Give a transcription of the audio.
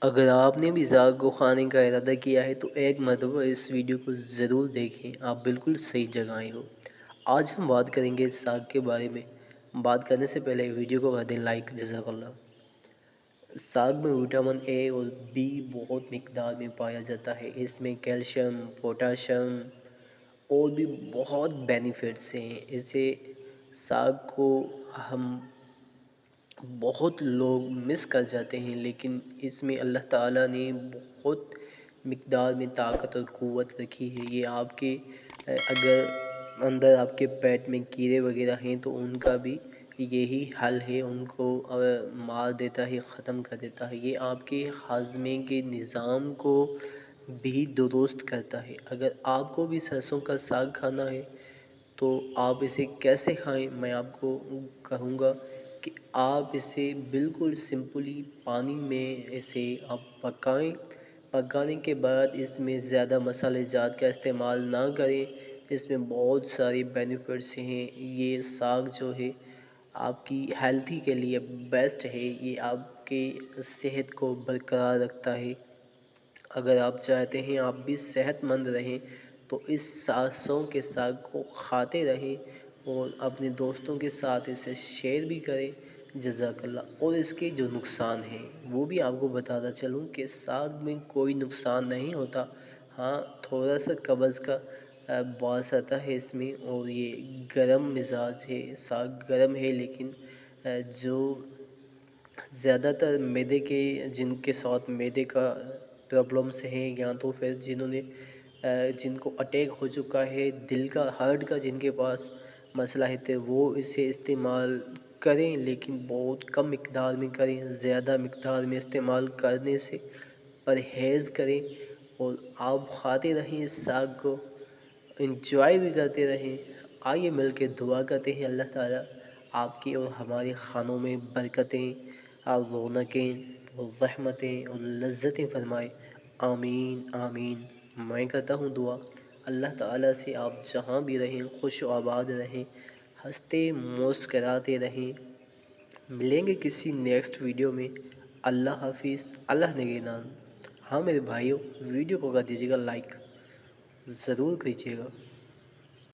اگر آپ نے بھی ساگ کو کھانے کا ارادہ کیا ہے تو ایک مرتبہ اس ویڈیو کو ضرور دیکھیں، آپ بالکل صحیح جگہ آئے ہو۔ آج ہم بات کریں گے ساگ کے بارے میں۔ بات کرنے سے پہلے ویڈیو کو کر دیں لائک، جزاک اللہ۔ ساگ میں وٹامن اے اور بی بہت مقدار میں پایا جاتا ہے۔ اس میں کیلشیم، پوٹاشیم اور بھی بہت بینیفٹس ہیں۔ اسے ساگ کو ہم بہت لوگ مس کر جاتے ہیں، لیکن اس میں اللہ تعالیٰ نے بہت مقدار میں طاقت اور قوت رکھی ہے۔ یہ آپ کے اگر اندر آپ کے پیٹ میں کیڑے وغیرہ ہیں تو ان کا بھی یہی حل ہے، ان کو مار دیتا ہے، ختم کر دیتا ہے۔ یہ آپ کے ہاضمے کے نظام کو بھی درست کرتا ہے۔ اگر آپ کو بھی سرسوں کا ساگ کھانا ہے تو آپ اسے کیسے کھائیں، میں آپ کو کہوں گا کہ آپ اسے بالکل سمپلی پانی میں اسے آپ پکائیں۔ پکانے کے بعد اس میں زیادہ مسالے جات کا استعمال نہ کریں۔ اس میں بہت ساری بینیفٹس ہیں۔ یہ ساگ جو ہے آپ کی ہیلتھی کے لیے بیسٹ ہے۔ یہ آپ کے صحت کو برقرار رکھتا ہے۔ اگر آپ چاہتے ہیں آپ بھی صحت مند رہیں تو اس سرسوں کے ساگ کو کھاتے رہیں اور اپنے دوستوں کے ساتھ اسے شیئر بھی کریں، جزاک اللہ۔ اور اس کے جو نقصان ہیں وہ بھی آپ کو بتاتا چلوں کہ ساگ میں کوئی نقصان نہیں ہوتا۔ ہاں، تھوڑا سا قبض کا باعث آتا ہے اس میں، اور یہ گرم مزاج ہے، ساگ گرم ہے، لیکن جو زیادہ تر معدے کے جن کے ساتھ معدے کا پرابلمس ہیں، یا تو پھر جن کو اٹیک ہو چکا ہے، دل کا ہارٹ کا جن کے پاس مسئلہ ہے، تو وہ اسے استعمال کریں، لیکن بہت کم مقدار میں کریں۔ زیادہ مقدار میں استعمال کرنے سے پرہیز کریں اور آپ کھاتے رہیں اس ساگ کو، انجوائے بھی کرتے رہیں۔ آئیے مل کے دعا کرتے ہیں اللہ تعالیٰ آپ کی اور ہمارے کھانوں میں برکتیں اور رونقیں اور رحمتیں اور لذتیں فرمائے۔ آمین آمین۔ میں کرتا ہوں دعا اللہ تعالیٰ سے، آپ جہاں بھی رہیں خوش و آباد رہیں، ہنستے مسکراتے رہیں۔ ملیں گے کسی نیکسٹ ویڈیو میں۔ اللہ حافظ، اللہ نگہبان۔ ہاں میرے بھائیوں، ویڈیو کو کر دیجیے گا لائک، ضرور کیجیے گا۔